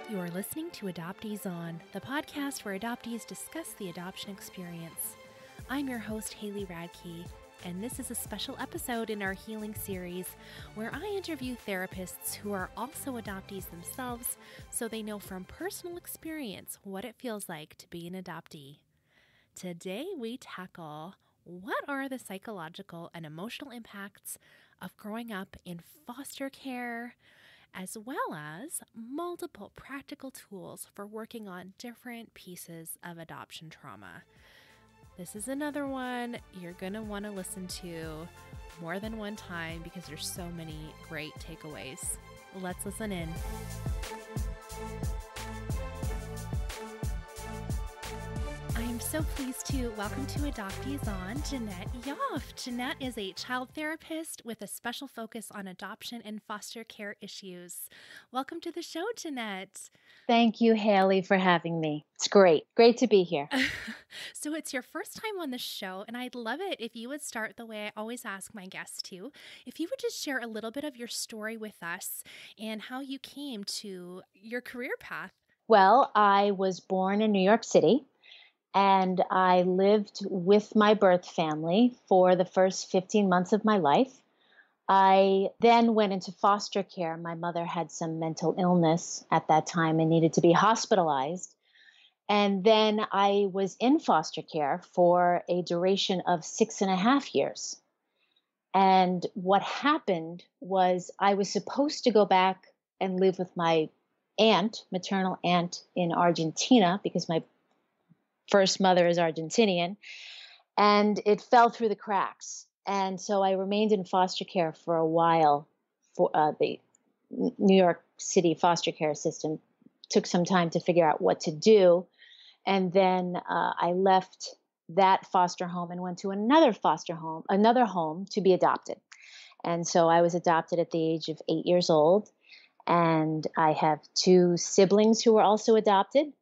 You're listening to Adoptees On, the podcast where adoptees discuss the adoption experience. I'm your host, Haley Radke, and this is a special episode in our healing series where I interview therapists who are also adoptees themselves so they know from personal experience what it feels like to be an adoptee. Today we tackle what are the psychological and emotional impacts of growing up in foster care, as well as multiple practical tools for working on different pieces of adoption trauma. This is another one you're going to want to listen to more than one time because there's so many great takeaways. Let's listen in. I'm so pleased to welcome to Adoptees On Jeanette Yoff. Jeanette is a child therapist with a special focus on adoption and foster care issues. Welcome to the show, Jeanette. Thank you, Haley, for having me. It's great. Great to be here. So it's your first time on the show, and I'd love it if you would start the way I always ask my guests to. If you would just share a little bit of your story with us and how you came to your career path. Well, I was born in New York City, and I lived with my birth family for the first 15 months of my life. I then went into foster care. My mother had some mental illness at that time and needed to be hospitalized. And then I was in foster care for a duration of 6.5 years. And what happened was I was supposed to go back and live with my aunt, maternal aunt in Argentina, because my first mother is Argentinian, and it fell through the cracks. And so I remained in foster care for a while. For the New York City foster care system took some time to figure out what to do. And then I left that foster home and went to another home to be adopted. And so I was adopted at the age of 8 years old. And I have 2 siblings who were also adopted.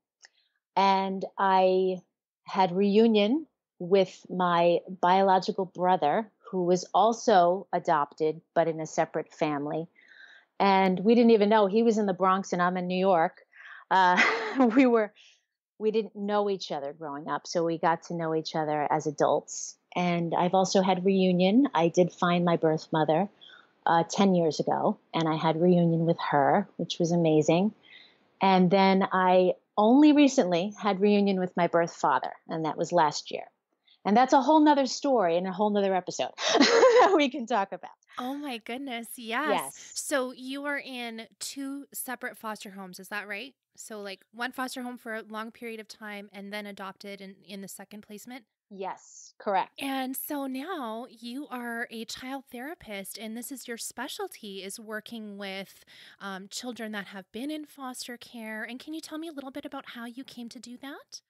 And I had reunion with my biological brother, who was also adopted, but in a separate family. And we didn't even know. He was in the Bronx and I'm in New York. We didn't know each other growing up, so we got to know each other as adults. And I've also had reunion. I did find my birth mother 10 years ago, and I had reunion with her, which was amazing. And then I only recently had reunion with my birth father, and that was last year. And that's a whole nother story and a whole nother episode that we can talk about. Oh my goodness, yes. So you were in 2 separate foster homes, is that right? So like one foster home for a long period of time and then adopted in the second placement? Yes, correct. And so now you are a child therapist, and this is your specialty, is working with children that have been in foster care. And can you tell me a little bit about how you came to do that?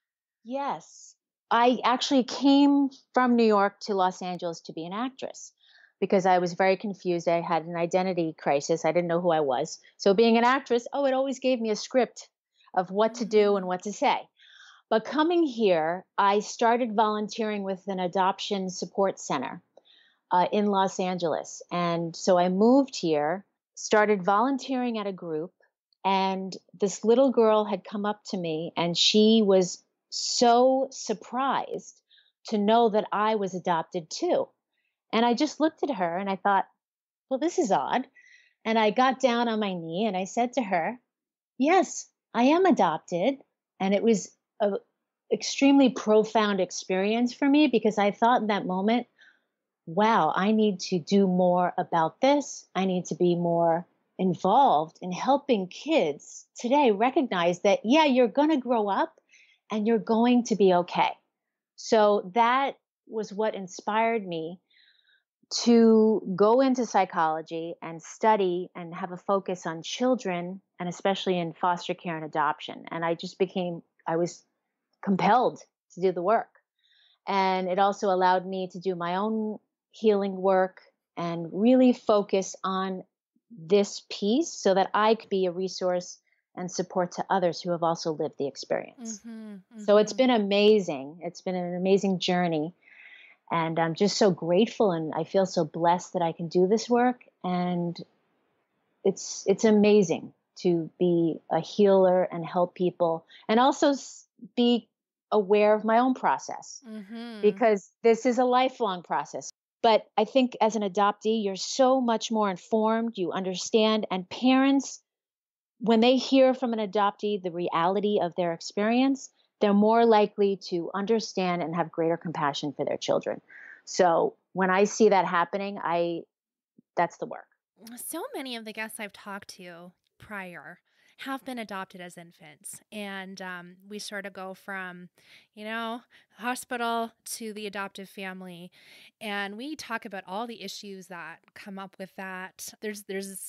Yes. I actually came from New York to Los Angeles to be an actress because I was very confused. I had an identity crisis. I didn't know who I was. So being an actress, it always gave me a script of what to do and what to say. But coming here, I started volunteering with an adoption support center in Los Angeles. And so I moved here, started volunteering at a group, and this little girl had come up to me, and she was so surprised to know that I was adopted too. And I just looked at her and I thought, well, this is odd. And I got down on my knee and I said to her, yes, I am adopted. And it was an extremely profound experience for me because I thought in that moment, wow, I need to do more about this. I need to be more involved in helping kids today recognize that, yeah, you're going to grow up and you're going to be okay. So that was what inspired me to go into psychology and study and have a focus on children, and especially in foster care and adoption. And I was compelled to do the work. And it also allowed me to do my own healing work and really focus on this piece so that I could be a resource and support to others who have also lived the experience. So it's been amazing. It's been an amazing journey. And I'm just so grateful, and I feel so blessed that I can do this work. And it's amazing. to be a healer and help people, and also be aware of my own process, Mm-hmm. because this is a lifelong process. But I think as an adoptee, you're so much more informed, you understand, and parents, when they hear from an adoptee the reality of their experience, they're more likely to understand and have greater compassion for their children. So when I see that happening, that's the work. So many of the guests I've talked to prior have been adopted as infants. And we sort of go from, hospital to the adoptive family. And we talk about all the issues that come up with that. There's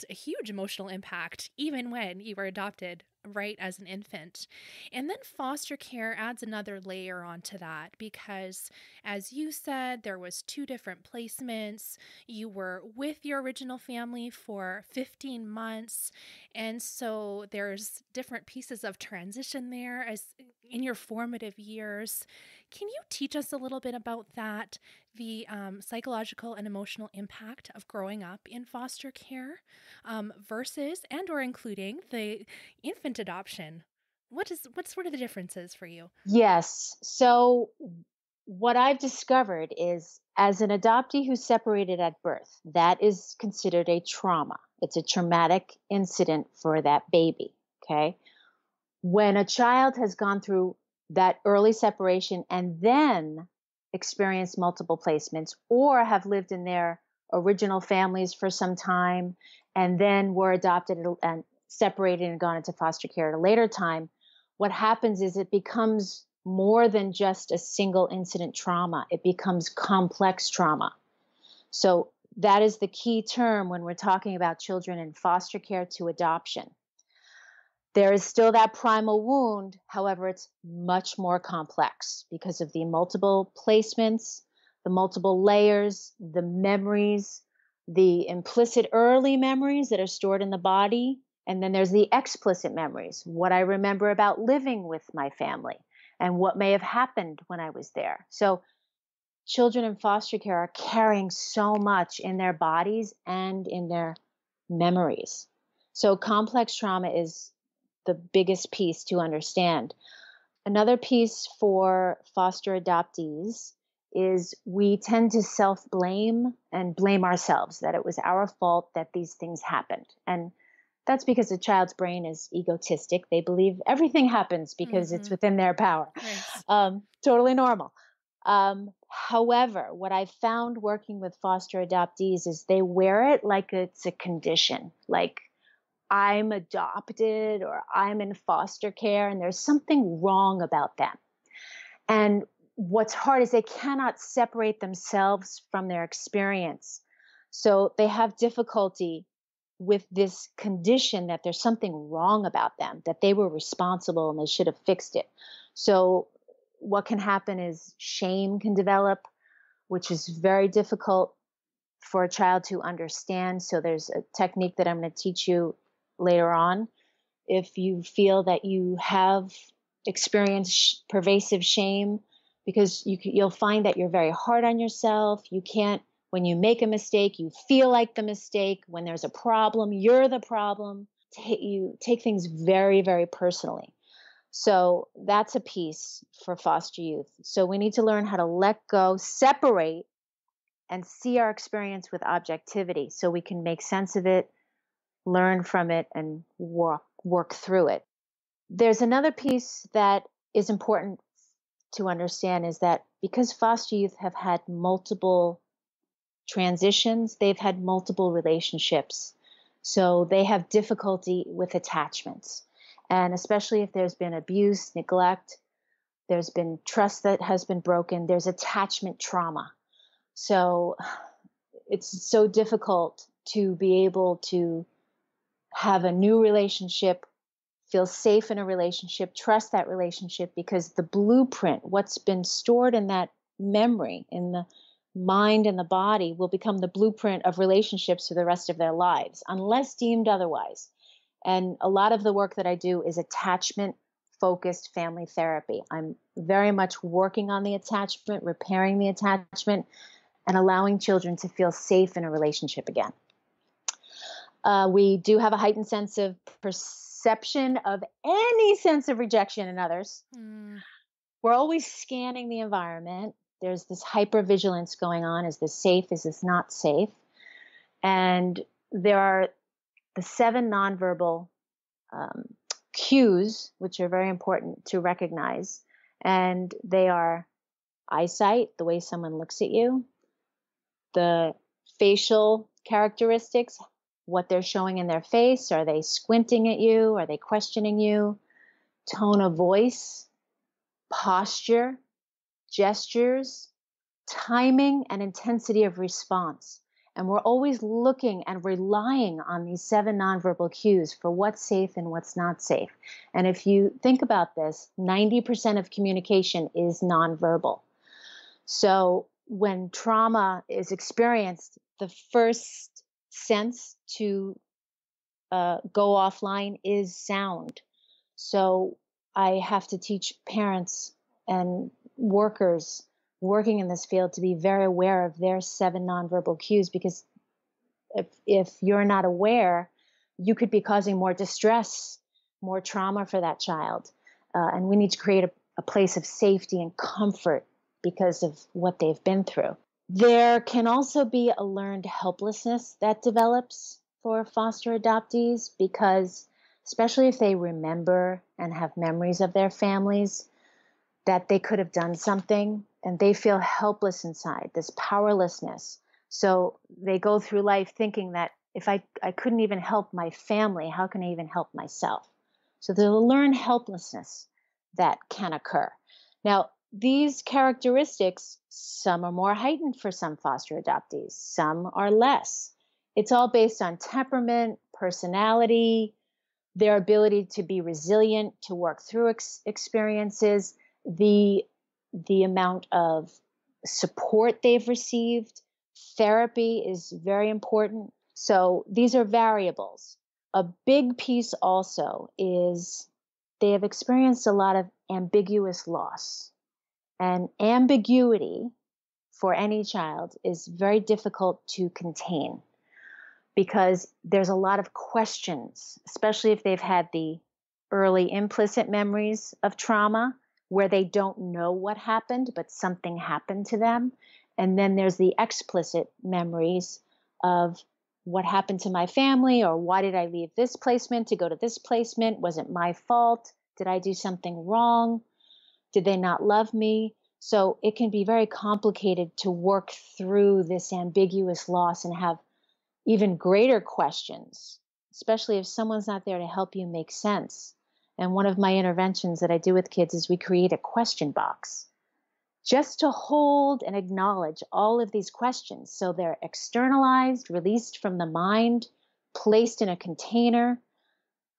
a huge emotional impact, even when you were adopted right as an infant. And then foster care adds another layer onto that because, as you said, there was 2 different placements. You were with your original family for 15 months. And so there's different pieces of transition there as in your formative years. Can you teach us a little bit about that, the psychological and emotional impact of growing up in foster care versus and or including the infant adoption? What sort of the differences for you? Yes. So what I've discovered is, as an adoptee who's separated at birth, that is considered a trauma. It's a traumatic incident for that baby. Okay. When a child has gone through that early separation and then experienced multiple placements, or have lived in their original families for some time and then were adopted and separated and gone into foster care at a later time, what happens is it becomes more than just a single incident trauma. It becomes complex trauma. So that is the key term when we're talking about children in foster care to adoption. There is still that primal wound. However, it's much more complex because of the multiple placements, the multiple layers, the memories, the implicit early memories that are stored in the body. And then there's the explicit memories, what I remember about living with my family and what may have happened when I was there. So children in foster care are carrying so much in their bodies and in their memories. So complex trauma is the biggest piece to understand. Another piece for foster adoptees is we tend to self-blame and blame ourselves, that it was our fault that these things happened. And that's because a child's brain is egotistic. They believe everything happens because it's within their power. Right. Totally normal. However, what I found working with foster adoptees is they wear it like it's a condition, like I'm adopted or I'm in foster care and there's something wrong about them. And what's hard is they cannot separate themselves from their experience. So they have difficulty with this condition that there's something wrong about them, that they were responsible and they should have fixed it. So what can happen is shame can develop, which is very difficult for a child to understand. So there's a technique that I'm going to teach you later on. If you feel that you have experienced pervasive shame, because you'll find that you're very hard on yourself. You can't, when you make a mistake, you feel like the mistake. When there's a problem, you're the problem. You take things very, very personally. So that's a piece for foster youth. So we need to learn how to let go, separate, and see our experience with objectivity so we can make sense of it, learn from it, and work through it. There's another piece that is important to understand, is that because foster youth have had multiple transitions, they've had multiple relationships. So they have difficulty with attachments. And especially if there's been abuse, neglect, there's been trust that has been broken, there's attachment trauma. So it's so difficult to be able to have a new relationship, feel safe in a relationship, trust that relationship, because the blueprint, what's been stored in that memory, in the mind and the body, will become the blueprint of relationships for the rest of their lives, unless deemed otherwise. And a lot of the work that I do is attachment focused family therapy. I'm very much working on the attachment, repairing the attachment, and allowing children to feel safe in a relationship again. We do have a heightened sense of perception of any sense of rejection in others. Mm. We're always scanning the environment. There's this hypervigilance going on. Is this safe? Is this not safe? And there are the 7 nonverbal um, cues, which are very important to recognize. And they are eyesight, the way someone looks at you, the facial characteristics, what they're showing in their face. Are they squinting at you? Are they questioning you? Tone of voice, posture, gestures, timing, and intensity of response. And we're always looking and relying on these 7 nonverbal cues for what's safe and what's not safe. And if you think about this, 90% of communication is nonverbal. So when trauma is experienced, the first sense to go offline is sound. So I have to teach parents and workers working in this field to be very aware of their 7 nonverbal cues, because if you're not aware, you could be causing more distress, more trauma for that child. And we need to create a place of safety and comfort because of what they've been through. There can also be a learned helplessness that develops for foster adoptees, because especially if they remember and have memories of their families, that they could have done something and they feel helpless inside, this powerlessness. So they go through life thinking that if I couldn't even help my family, how can I even help myself? So there's a learned helplessness that can occur. Now, these characteristics, some are more heightened for some foster adoptees, some are less. It's all based on temperament, personality, their ability to be resilient, to work through experiences, the amount of support they've received. Therapy is very important. So these are variables. A big piece also is they have experienced a lot of ambiguous loss. And ambiguity for any child is very difficult to contain, because there's a lot of questions, especially if they've had the early implicit memories of trauma where they don't know what happened, but something happened to them. And then there's the explicit memories of what happened to my family, or why did I leave this placement to go to this placement? Was it my fault? Did I do something wrong? Did they not love me? So it can be very complicated to work through this ambiguous loss and have even greater questions, especially if someone's not there to help you make sense. And one of my interventions that I do with kids is we create a question box just to hold and acknowledge all of these questions. So they're externalized, released from the mind, placed in a container,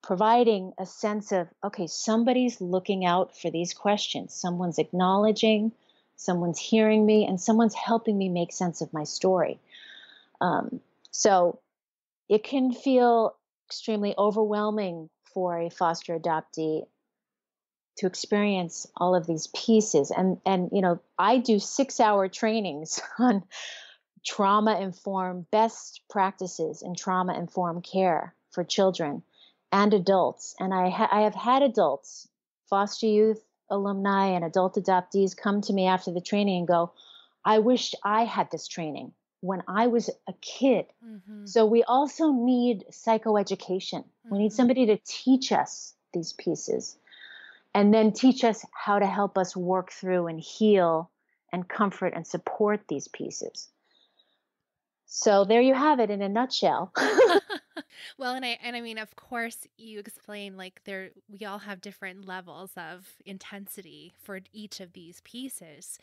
providing a sense of, okay, somebody's looking out for these questions. Someone's acknowledging, someone's hearing me, and someone's helping me make sense of my story. So it can feel extremely overwhelming for a foster adoptee to experience all of these pieces. And I do 6-hour trainings on trauma-informed best practices in trauma-informed care for children and adults. And I have had adults, foster youth alumni and adult adoptees, come to me after the training and go, I wish I had this training when I was a kid. Mm-hmm. So we also need psychoeducation. Mm-hmm. We need somebody to teach us these pieces and then teach us how to help us work through and heal and comfort and support these pieces. So there you have it in a nutshell. Well, and I mean, of course, you explain like we all have different levels of intensity for each of these pieces.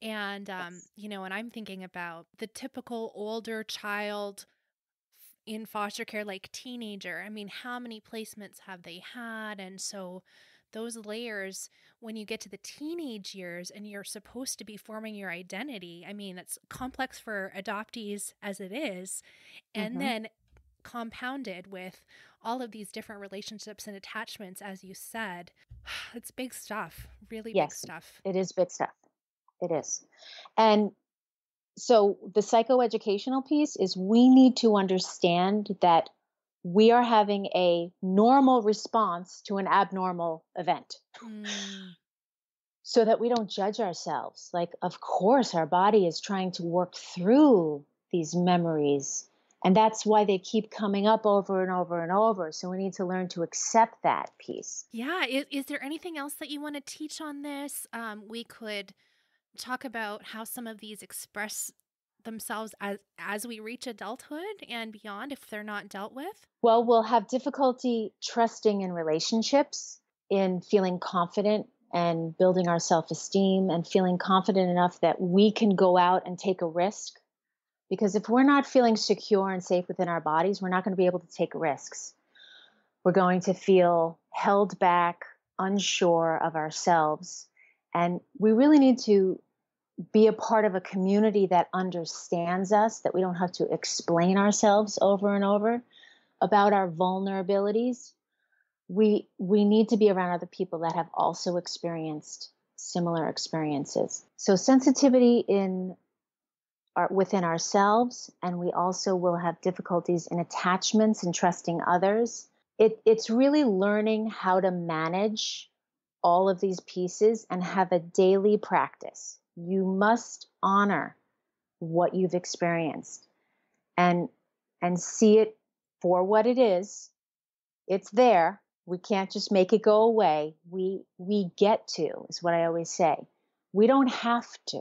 And, Yes. and I'm thinking about the typical older child in foster care, like teenager. I mean, how many placements have they had? And so those layers, when you get to the teenage years and you're supposed to be forming your identity, I mean, it's complex for adoptees as it is. And then compounded with all of these different relationships and attachments, as you said. It's big stuff, really big stuff. It is big stuff. It is. And so the psychoeducational piece is we need to understand that we are having a normal response to an abnormal event Mm. so that we don't judge ourselves. Like, of course, our body is trying to work through these memories. And that's why they keep coming up over and over and over. So we need to learn to accept that piece. Yeah. Is there anything else that you want to teach on this? We could talk about how some of these express themselves as we reach adulthood and beyond if they're not dealt with. Well, we'll have difficulty trusting in relationships, in feeling confident and building our self esteem and feeling confident enough that we can go out and take a risk. Because if we're not feeling secure and safe within our bodies, we're not going to be able to take risks. We're going to feel held back, unsure of ourselves. And we really need to be a part of a community that understands us, that we don't have to explain ourselves over and over about our vulnerabilities. We need to be around other people that have also experienced similar experiences. So sensitivity within ourselves, and we also will have difficulties in attachments and trusting others. It's really learning how to manage all of these pieces and have a daily practice. You must honor what you've experienced and see it for what it is. It's there. We can't just make it go away. We get to, is what I always say. We don't have to.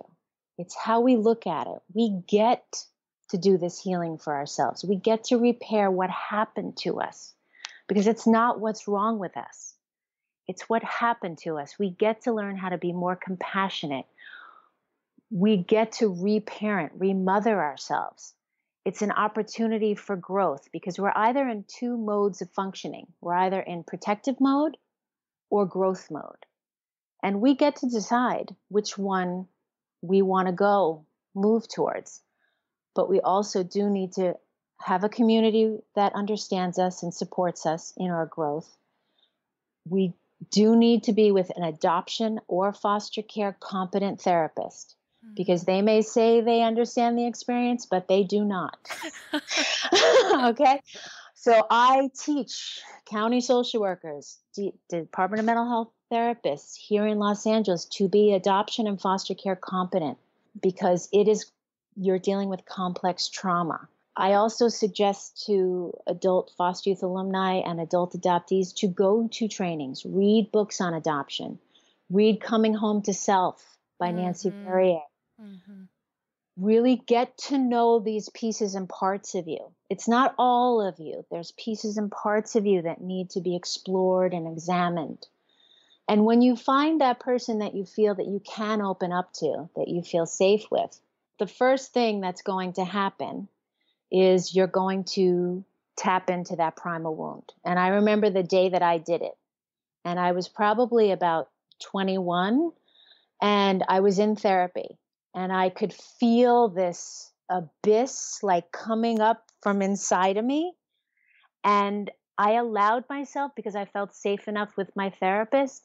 It's how we look at it. We get to do this healing for ourselves. We get to repair what happened to us because it's not what's wrong with us. It's what happened to us. We get to learn how to be more compassionate. We get to reparent, remother ourselves. It's an opportunity for growth because we're either in two modes of functioning. We're either in protective mode or growth mode. And we get to decide which one we want to move towards. But we also do need to have a community that understands us and supports us in our growth. We do need to be with an adoption or foster care competent therapist because they may say they understand the experience, but they do not. Okay? So I teach county social workers, Department of Mental Health therapists here in Los Angeles to be adoption and foster care competent because you're dealing with complex trauma. I also suggest to adult foster youth alumni and adult adoptees to go to trainings, read books on adoption, read Coming Home to Self by Nancy Verrier. Really get to know these pieces and parts of you. It's not all of you. There's pieces and parts of you that need to be explored and examined. And when you find that person that you feel that you can open up to, that you feel safe with, the first thing that's going to happen is you're going to tap into that primal wound. And I remember the day that I did it. And I was probably about 21 and I was in therapy. And I could feel this abyss like coming up from inside of me. And I allowed myself, because I felt safe enough with my therapist,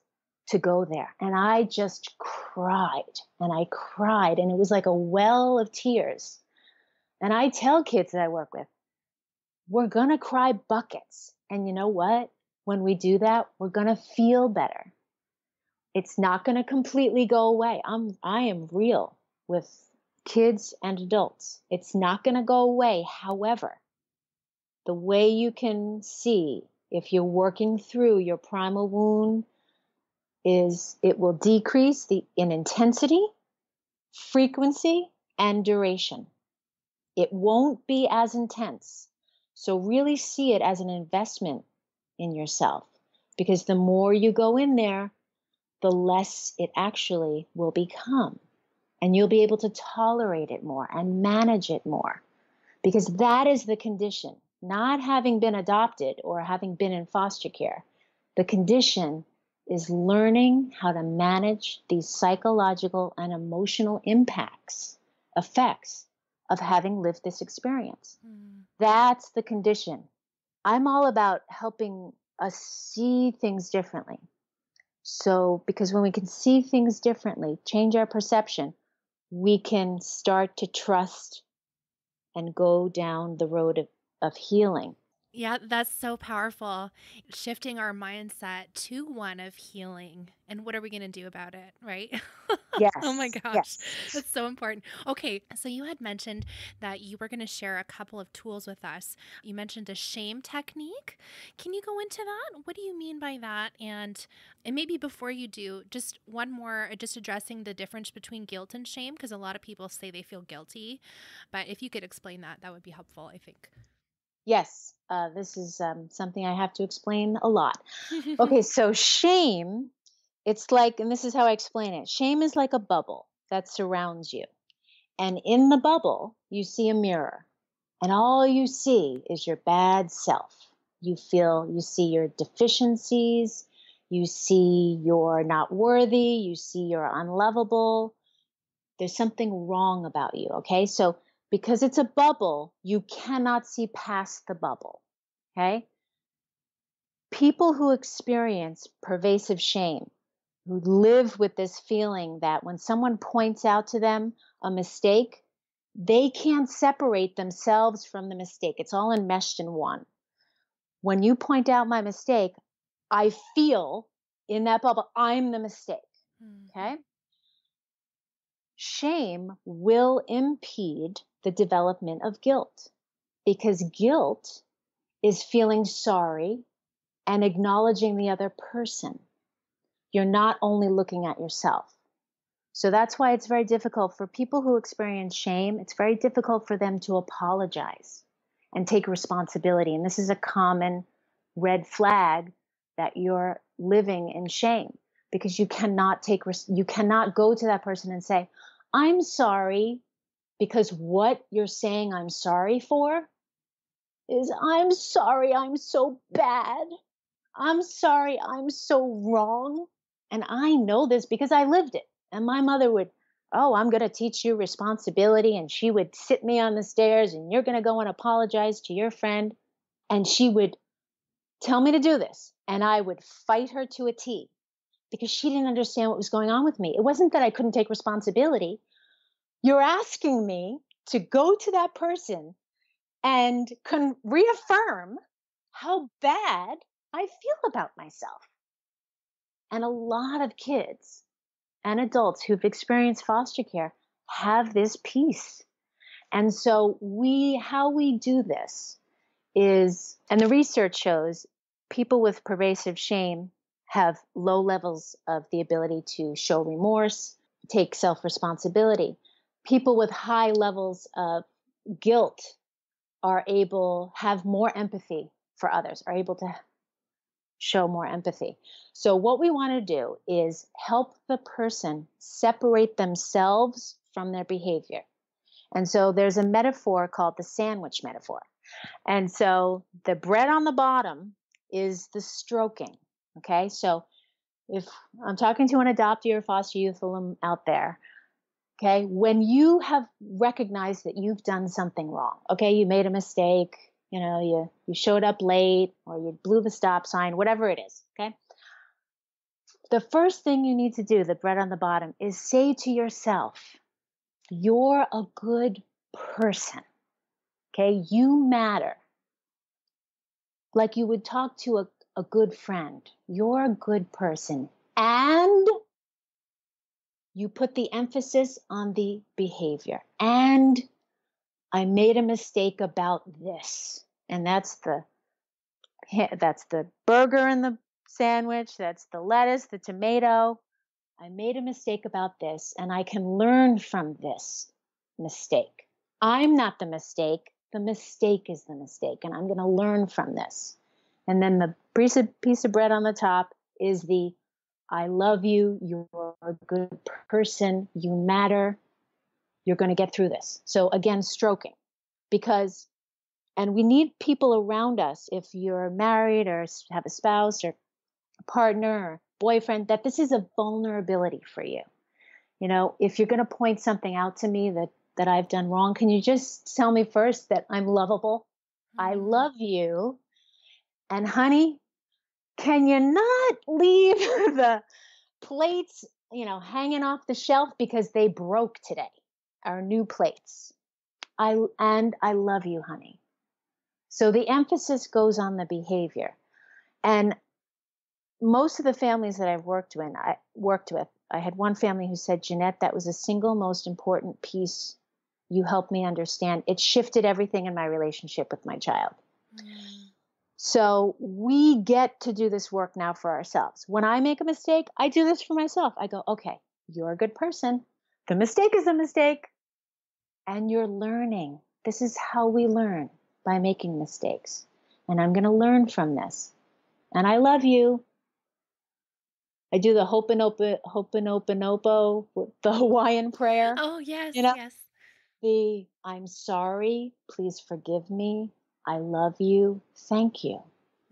to go there. And I just cried and I cried. And it was like a well of tears. And I tell kids that I work with, we're going to cry buckets. And you know what? When we do that, we're going to feel better. It's not going to completely go away. I am real with kids and adults. It's not going to go away. However, the way you can see if you're working through your primal wound is it will decrease in intensity, frequency, and duration. It won't be as intense. So really see it as an investment in yourself, because the more you go in there, the less it actually will become. And you'll be able to tolerate it more and manage it more, because that is the condition. Not having been adopted or having been in foster care. The condition is learning how to manage these psychological and emotional effects of having lived this experience. That's the condition. I'm all about helping us see things differently. So, because when we can see things differently, change our perception, we can start to trust and go down the road of healing. Yeah, that's so powerful. Shifting our mindset to one of healing. And what are we going to do about it? Right? Oh my Yes, gosh. yes. That's so important. Okay. So you had mentioned that you were going to share a couple of tools with us. You mentioned a shame technique. Can you go into that? What do you mean by that? And maybe before you do, just one more, just addressing the difference between guilt and shame, because a lot of people say they feel guilty. But if you could explain that, that would be helpful, I think. Yes, this is something I have to explain a lot. Okay, so shame, it's like, and this is how I explain it, shame is like a bubble that surrounds you. And in the bubble, you see a mirror, and all you see is your bad self. You see your deficiencies, you see you're not worthy, you see you're unlovable. There's something wrong about you, okay? So because it's a bubble, you cannot see past the bubble, okay? People who experience pervasive shame, who live with this feeling that when someone points out to them a mistake, they can't separate themselves from the mistake. It's all enmeshed in one. When you point out my mistake, I feel in that bubble, I'm the mistake. Mhm. Okay. Shame will impede the development of guilt because guilt is feeling sorry and acknowledging the other person. You're not only looking at yourself. So that's why it's very difficult for people who experience shame. It's very difficult for them to apologize and take responsibility. And this is a common red flag that you're living in shame because you cannot go to that person and say, "I'm sorry," because what you're saying I'm sorry for is, "I'm sorry, I'm so bad. I'm sorry, I'm so wrong." And I know this because I lived it. And my mother would, "Oh, I'm going to teach you responsibility." And she would sit me on the stairs, "And you're going to go and apologize to your friend." And she would tell me to do this. And I would fight her to a T because she didn't understand what was going on with me. It wasn't that I couldn't take responsibility. You're asking me to go to that person and reaffirm how bad I feel about myself. And a lot of kids and adults who've experienced foster care have this piece. And so how we do this is, and the research shows people with pervasive shame have low levels of the ability to show remorse, take self responsibility. People with high levels of guilt have more empathy for others, are able to show more empathy. So, what we want to do is help the person separate themselves from their behavior. And so, there's a metaphor called the sandwich metaphor. And so, the bread on the bottom is the stroking. Okay. So, if I'm talking to an adoptee or foster youth out there, okay, when you have recognized that you've done something wrong, okay, you made a mistake, you showed up late or you blew the stop sign, whatever it is, okay, the first thing you need to do, the bread on the bottom, is say to yourself, "You're a good person, okay, you matter," like you would talk to a good friend. "You're a good person." And you put the emphasis on the behavior. And I made a mistake about this. And that's the burger and the sandwich, that's the lettuce, the tomato. I made a mistake about this and I can learn from this mistake. I'm not the mistake. The mistake is the mistake and I'm going to learn from this. And then the piece of bread on the top is the "I love you, you're a good person, you matter, you're going to get through this." So again, stroking. And we need people around us, if you're married or have a spouse or a partner or boyfriend, that this is a vulnerability for you. If you're going to point something out to me that I've done wrong, can you just tell me first that I'm lovable? I Mm. love you. And honey, can you not leave the plates, hanging off the shelf because they broke today? Our new plates. I love you, honey. So the emphasis goes on the behavior. And most of the families that I've worked with, I had one family who said, Jeanette, that was the single most important piece you helped me understand. It shifted everything in my relationship with my child. Mm. So we get to do this work now for ourselves. When I make a mistake, I do this for myself. I go, okay, you're a good person. The mistake is a mistake. And you're learning. This is how we learn, by making mistakes. And I'm going to learn from this. And I love you. I do the Ho'oponopono with the Hawaiian prayer. Oh, yes, You know, yes. the I'm sorry, please forgive me, I love you, thank you.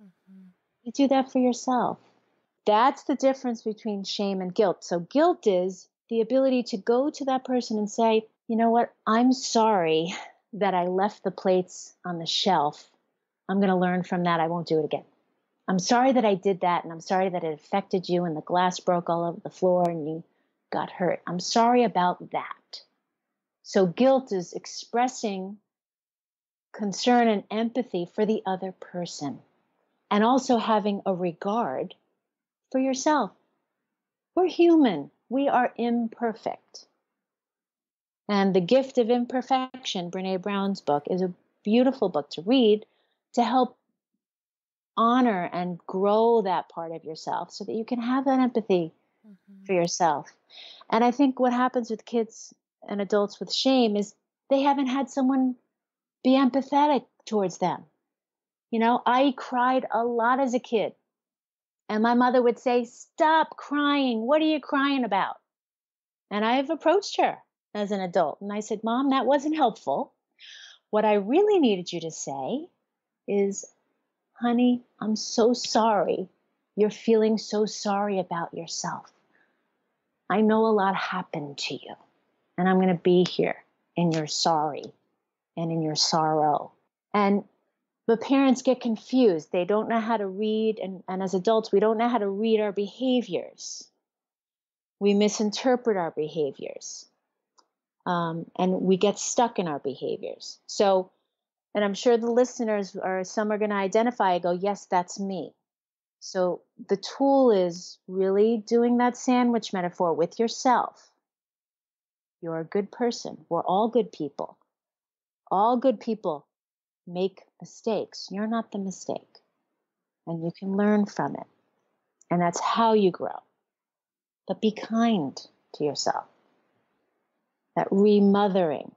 Mm-hmm. You do that for yourself. That's the difference between shame and guilt. So guilt is the ability to go to that person and say, you know what, I'm sorry that I left the plates on the shelf. I'm going to learn from that. I won't do it again. I'm sorry that I did that, and I'm sorry that it affected you and the glass broke all over the floor and you got hurt. I'm sorry about that. So guilt is expressing concern and empathy for the other person, and also having a regard for yourself. We're human. We are imperfect. And The Gift of Imperfection, Brene Brown's book, is a beautiful book to read to help honor and grow that part of yourself so that you can have that empathy Mm-hmm. for yourself. And I think what happens with kids and adults with shame is they haven't had someone be empathetic towards them. You know, I cried a lot as a kid, and my mother would say, "Stop crying. What are you crying about?" And I've approached her as an adult and I said, "Mom, that wasn't helpful. What I really needed you to say is, honey, I'm so sorry. You're feeling so sorry about yourself. I know a lot happened to you, and I'm going to be here in your sorry and in your sorrow." And the parents get confused. They don't know how to read. And as adults, we don't know how to read our behaviors. We misinterpret our behaviors. And we get stuck in our behaviors. So, and I'm sure the listeners or some are going to identify and go, yes, that's me. So the tool is really doing that sandwich metaphor with yourself. You're a good person. We're all good people. All good people make mistakes. You're not the mistake. And you can learn from it. And that's how you grow. But be kind to yourself. That remothering,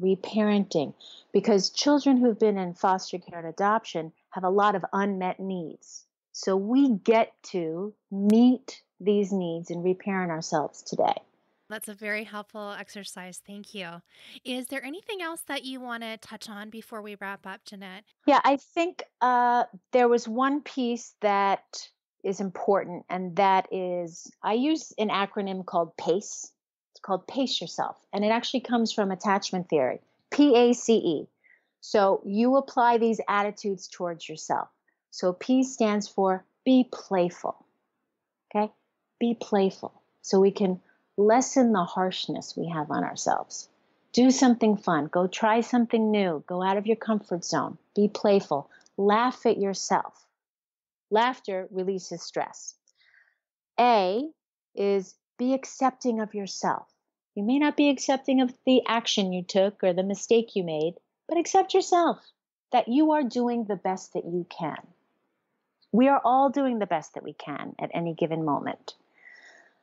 reparenting, because children who've been in foster care and adoption have a lot of unmet needs. So we get to meet these needs and reparent ourselves today. That's a very helpful exercise. Thank you. Is there anything else that you want to touch on before we wrap up, Jeanette? Yeah, I think there was one piece that is important, and that is I use an acronym called PACE. It's called Pace Yourself, and it actually comes from attachment theory, PACE. So you apply these attitudes towards yourself. So P stands for be playful. Okay? Be playful so we can lessen the harshness we have on ourselves. Do something fun. Go try something new. Go out of your comfort zone. Be playful. Laugh at yourself. Laughter releases stress. A is be accepting of yourself. You may not be accepting of the action you took or the mistake you made, but accept yourself, that you are doing the best that you can. We are all doing the best that we can at any given moment.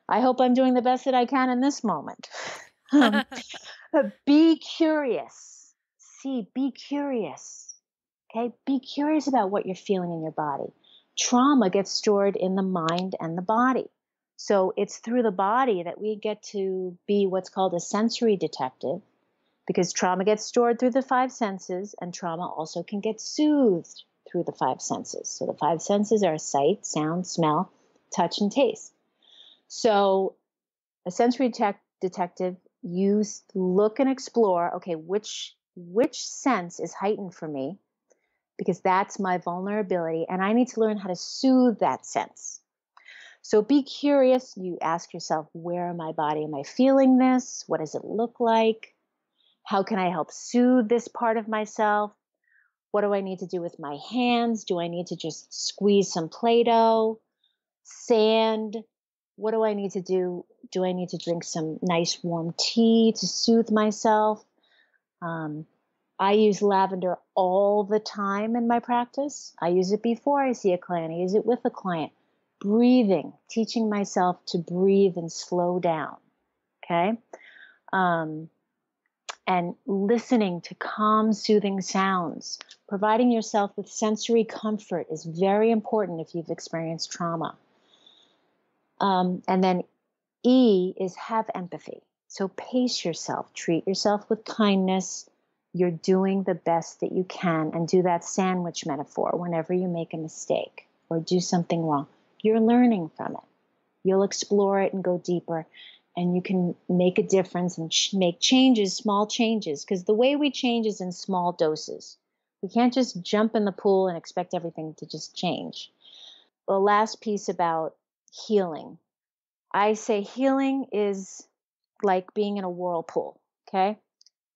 I hope I'm doing the best that I can in this moment. Be curious. Be curious. Okay? Be curious about what you're feeling in your body. Trauma gets stored in the mind and the body. So it's through the body that we get to be what's called a sensory detective, because trauma gets stored through the five senses, and trauma also can get soothed through the five senses. So the five senses are sight, sound, smell, touch, and taste. So a sensory detective, you look and explore, okay, which sense is heightened for me, because that's my vulnerability, and I need to learn how to soothe that sense. So be curious. You ask yourself, where in my body am I feeling this? What does it look like? How can I help soothe this part of myself? What do I need to do with my hands? Do I need to just squeeze some Play-Doh, sand? What do I need to do? Do I need to drink some nice warm tea to soothe myself? Um, I use lavender all the time in my practice. I use it before I see a client. I use it with a client. Breathing, teaching myself to breathe and slow down. Okay. And listening to calm, soothing sounds. Providing yourself with sensory comfort is very important if you've experienced trauma. And then E is have empathy. So pace yourself, treat yourself with kindness. You're doing the best that you can, and do that sandwich metaphor whenever you make a mistake or do something wrong. You're learning from it. You'll explore it and go deeper, and you can make a difference and make changes, small changes, because the way we change is in small doses. We can't just jump in the pool and expect everything to just change. The last piece about healing. I say healing is like being in a whirlpool, okay?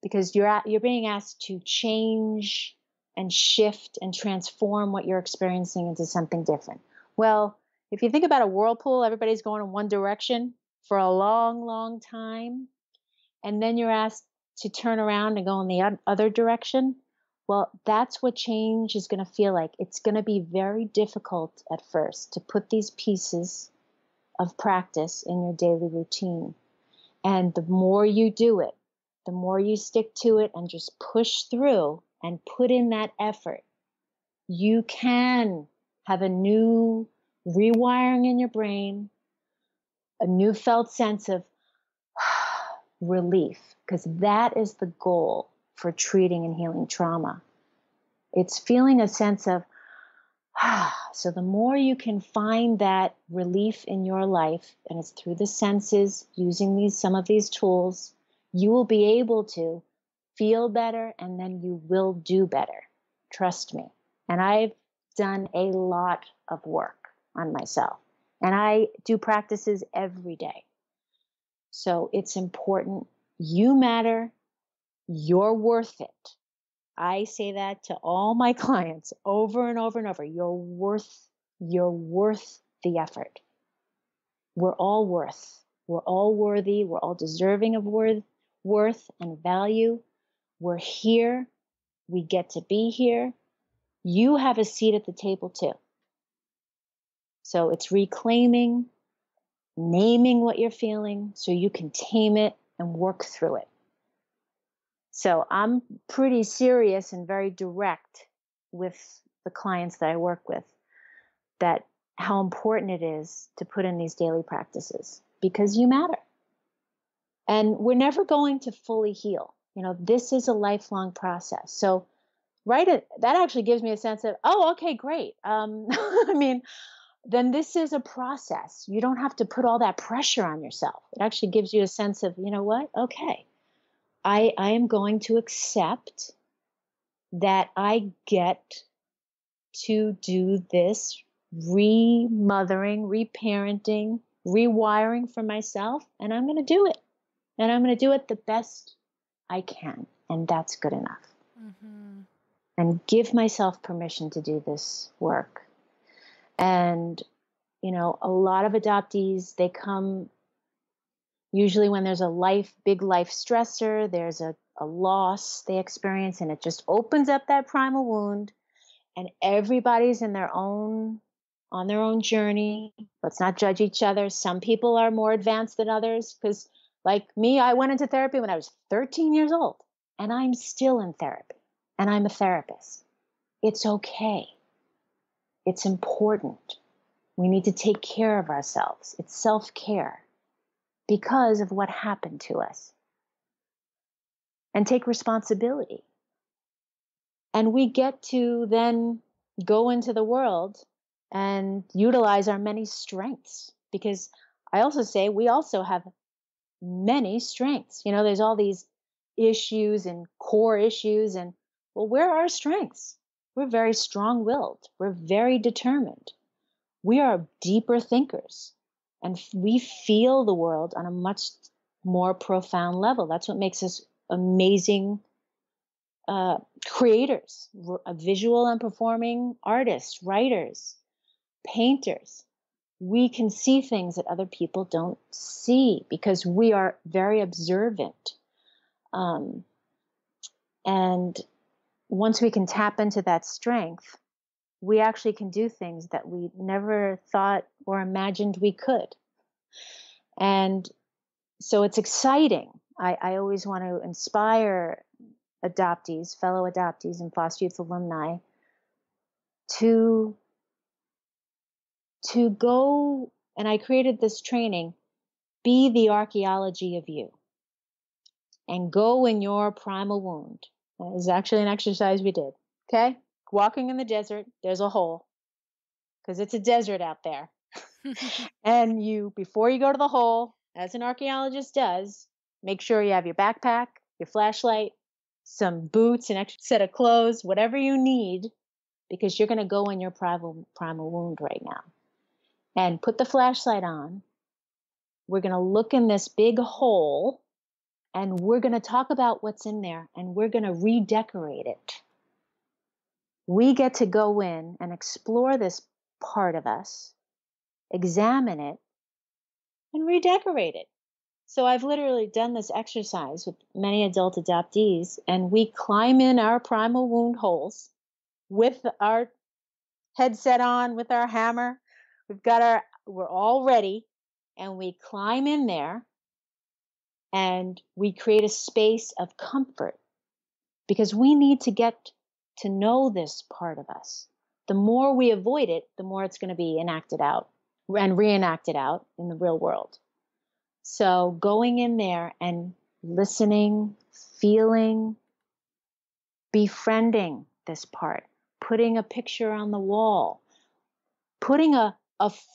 Because you're being asked to change and shift and transform what you're experiencing into something different. Well, if you think about a whirlpool, everybody's going in one direction for a long, long time, and then you're asked to turn around and go in the other direction. Well, that's what change is going to feel like. It's going to be very difficult at first to put these pieces of practice in your daily routine. And the more you do it, the more you stick to it and just push through and put in that effort, you can have a new rewiring in your brain, a new felt sense of relief, because that is the goal for treating and healing trauma. It's feeling a sense of, so the more you can find that relief in your life, and it's through the senses, using some of these tools, you will be able to feel better, and then you will do better. Trust me. And I've done a lot of work on myself, and I do practices every day. So it's important. You matter. You're worth it. I say that to all my clients over and over and over. You're worth the effort. We're all worthy. We're all deserving of worth and value. We're here. We get to be here. You have a seat at the table too. So it's reclaiming, naming what you're feeling so you can tame it and work through it. So I'm pretty serious and very direct with the clients that I work with, that how important it is to put in these daily practices, because you matter. And we're never going to fully heal. This is a lifelong process. So that actually gives me a sense of, oh, okay, great. Then this is a process. You don't have to put all that pressure on yourself. It actually gives you a sense of, you know what? Okay. I am going to accept that I get to do this remothering, reparenting, rewiring for myself, and I'm going to do it. And I'm going to do it the best I can, and that's good enough. Mm-hmm. And give myself permission to do this work. And, a lot of adoptees, they come usually when there's a big life stressor, there's a loss they experience, and it just opens up that primal wound, and everybody's on their own journey. Let's not judge each other. Some people are more advanced than others, because like me, I went into therapy when I was 13 years old, and I'm still in therapy, and I'm a therapist. It's okay. It's important. We need to take care of ourselves. It's self-care, because of what happened to us, and take responsibility. And we get to then go into the world and utilize our many strengths, because I also say we also have many strengths. There's all these issues and core issues, and well, where are our strengths? We're very strong-willed. We're very determined. We are deeper thinkers. And we feel the world on a much more profound level. That's what makes us amazing creators, visual and performing artists, writers, painters. We can see things that other people don't see because we are very observant. And once we can tap into that strength, we actually can do things that we never thought or imagined we could. And so it's exciting. I always want to inspire adoptees, fellow adoptees, and foster youth alumni to go, and I created this training, be the archaeology of you, and go in your primal wound. It was actually an exercise we did. Okay? Walking in the desert, there's a hole, because it's a desert out there. And before you go to the hole, as an archaeologist does, make sure you have your backpack, your flashlight, some boots, an extra set of clothes, whatever you need, because you're going to go in your primal wound right now. And put the flashlight on. We're going to look in this big hole, and we're going to talk about what's in there, and we're going to redecorate it. We get to go in and explore this part of us, examine it, and redecorate it. So I've literally done this exercise with many adult adoptees, and we climb in our primal wound holes with our headset on, with our hammer. We're all ready, and we climb in there, and we create a space of comfort, because we need to get to know this part of us. The more we avoid it, the more it's going to be enacted out and reenacted out in the real world. So going in there and listening, feeling, befriending this part, putting a picture on the wall, putting a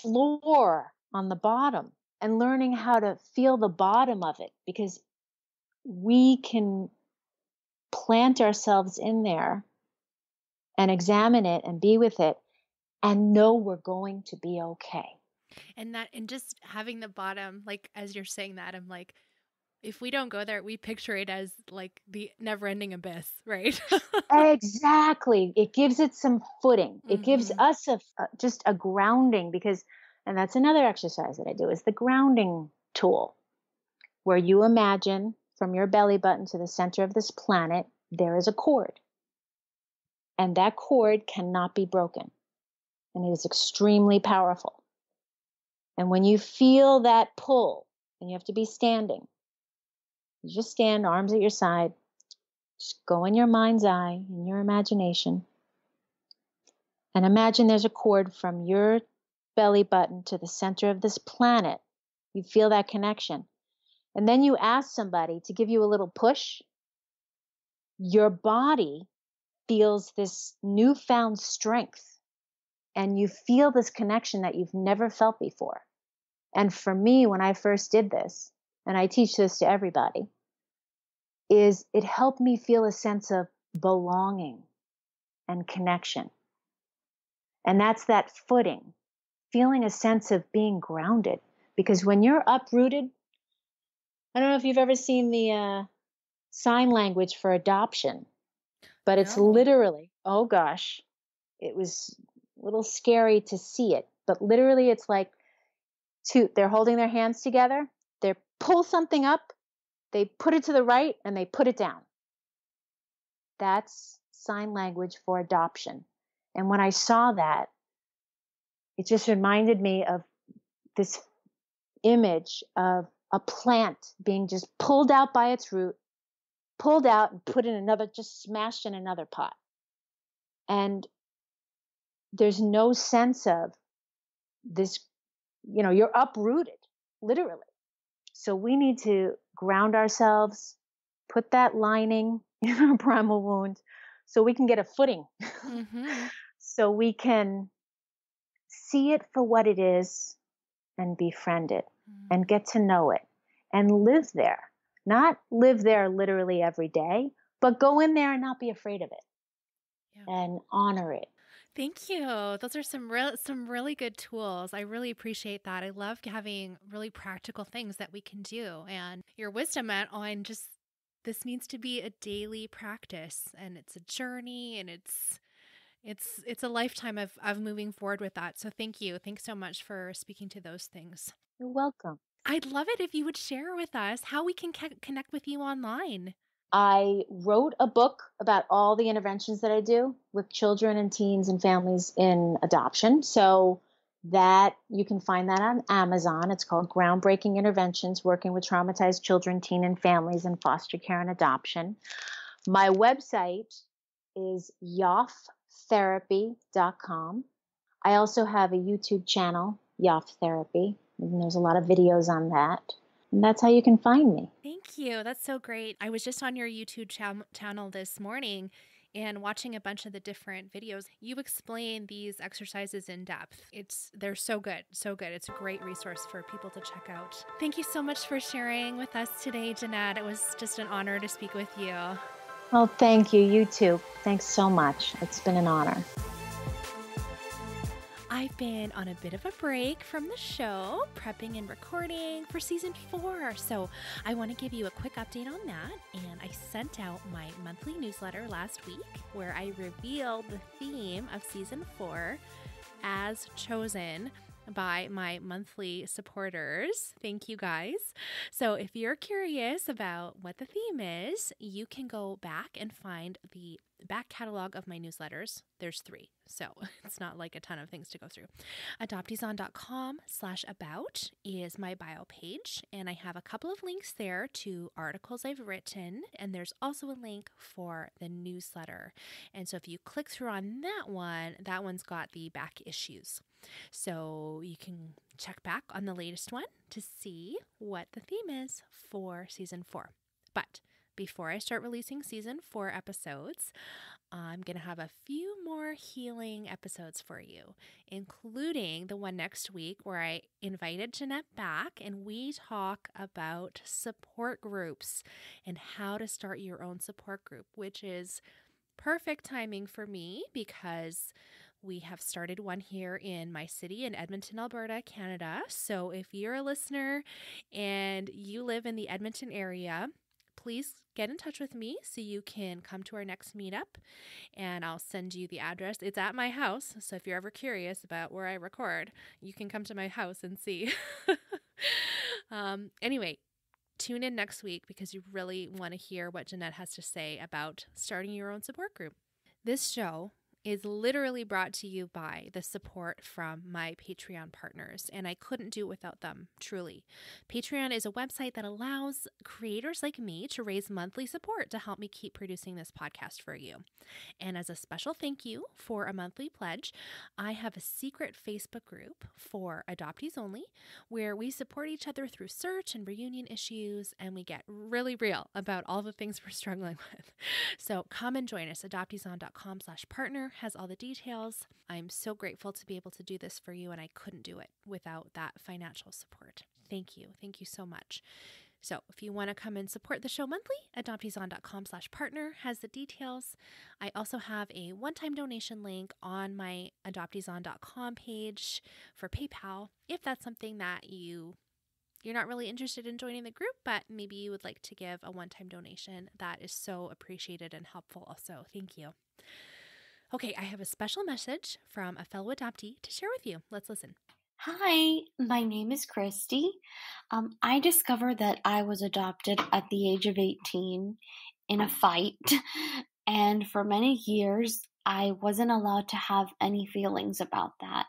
floor on the bottom, and learning how to feel the bottom of it, because we can plant ourselves in there and examine it and be with it and know we're going to be okay. And just having the bottom, like, as you're saying that, I'm like, if we don't go there, we picture it as like the never-ending abyss, right? Exactly. It gives it some footing. It gives us just a grounding, and that's another exercise that I do, is the grounding tool, where you imagine from your belly button to the center of this planet, there is a cord. And that cord cannot be broken. And it is extremely powerful. And when you feel that pull, and you have to be standing, you just stand, arms at your side, just go in your mind's eye, in your imagination, and imagine there's a cord from your belly button to the center of this planet. You feel that connection. And then you ask somebody to give you a little push. Your body feels this newfound strength, and you feel this connection that you've never felt before. And for me, when I first did this, and I teach this to everybody, is it helped me feel a sense of belonging and connection. And that's that footing, feeling a sense of being grounded. Because when you're uprooted, I don't know if you've ever seen the sign language for adoption, but it's literally, oh gosh, it was a little scary to see it. But literally, it's like they're holding their hands together, they pull something up, they put it to the right, and they put it down. That's sign language for adoption. And when I saw that, it just reminded me of this image of a plant being just pulled out by its root, pulled out and put in another, just smashed in another pot. And there's no sense of this, you're uprooted, literally. So we need to ground ourselves, put that lining in our primal wound so we can get a footing, so we can see it for what it is and befriend it and get to know it and live there. Not live there literally every day, but go in there and not be afraid of it and honor it. Thank you. Those are some really good tools. I really appreciate that. I love having really practical things that we can do, and your wisdom on just this needs to be a daily practice, and it's a journey, and it's a lifetime of moving forward with that. So thank you. Thanks so much for speaking to those things. You're welcome. I'd love it if you would share with us how we can connect with you online. I wrote a book about all the interventions that I do with children and teens and families in adoption. So that you can find that on Amazon. It's called Groundbreaking Interventions Working with Traumatized Children, Teen and Families in Foster Care and Adoption. My website is yofftherapy.com. I also have a YouTube channel, Yoff Therapy, and there's a lot of videos on that. And that's how you can find me. Thank you. That's so great. I was just on your YouTube channel this morning and watching a bunch of the different videos. You explain these exercises in depth. They're so good. So good. It's a great resource for people to check out. Thank you so much for sharing with us today, Jeanette. It was just an honor to speak with you. Well, thank you. You too. Thanks so much. It's been an honor. I've been on a bit of a break from the show, prepping and recording for season 4. So I want to give you a quick update on that. And I sent out my monthly newsletter last week where I revealed the theme of season 4 as chosen by my monthly supporters. Thank you guys. So if you're curious about what the theme is, you can go back and find the back catalog of my newsletters. There's 3, so it's not like a ton of things to go through. Adopteeson.com/about is my bio page, and I have a couple of links there to articles I've written, and there's also a link for the newsletter. And so if you click through on that one's got the back issues. So you can check back on the latest one to see what the theme is for season 4. But before I start releasing season 4 episodes, I'm going to have a few more healing episodes for you, including the one next week where I invited Jeanette back and we talk about support groups and how to start your own support group, which is perfect timing for me because we have started one here in my city in Edmonton, Alberta, Canada. So if you're a listener and you live in the Edmonton area, please get in touch with me so you can come to our next meetup, and I'll send you the address. It's at my house, so if you're ever curious about where I record, you can come to my house and see. Anyway, tune in next week because you really want to hear what Jeanette has to say about starting your own support group. This show is literally brought to you by the support from my Patreon partners, and I couldn't do it without them, truly. Patreon is a website that allows creators like me to raise monthly support to help me keep producing this podcast for you. And as a special thank you for a monthly pledge, I have a secret Facebook group for adoptees only, where we support each other through search and reunion issues, and we get really real about all the things we're struggling with. So come and join us. Adopteeson.com/partner has all the details. I'm so grateful to be able to do this for you, and I couldn't do it without that financial support. Thank you. Thank you so much. So if you want to come and support the show monthly, adopteeson.com/partner has the details. I also have a one-time donation link on my adopteeson.com page for PayPal if that's something that you're not really interested in joining the group, but maybe you would like to give a one-time donation. That is so appreciated and helpful also. Thank you. Okay, I have a special message from a fellow adoptee to share with you. Let's listen. Hi, my name is Christy. I discovered that I was adopted at the age of 18 in a fight, and for many years, I wasn't allowed to have any feelings about that.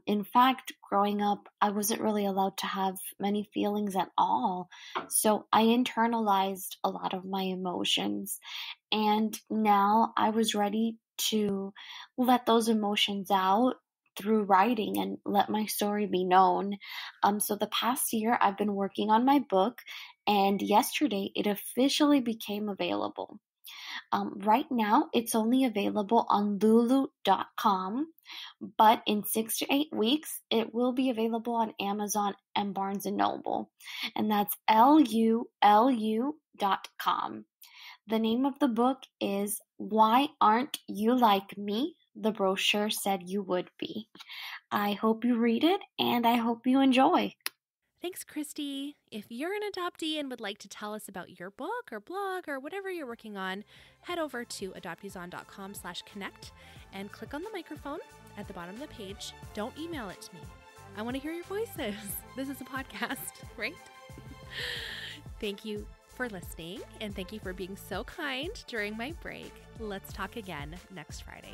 In fact, growing up, I wasn't really allowed to have many feelings at all, so I internalized a lot of my emotions, and now I was ready to let those emotions out through writing and let my story be known. So the past year, I've been working on my book, and yesterday it officially became available. Right now, it's only available on lulu.com, but in 6 to 8 weeks, it will be available on Amazon and Barnes & Noble, and that's lulu.com. The name of the book is Why Aren't You Like Me? The brochure said you would be. I hope you read it, and I hope you enjoy. Thanks, Christy. If you're an adoptee and would like to tell us about your book or blog or whatever you're working on, head over to adopteeson.com/connect and click on the microphone at the bottom of the page. Don't email it to me. I want to hear your voices. This is a podcast, right? Thank you for listening, and thank you for being so kind during my break. Let's talk again next Friday.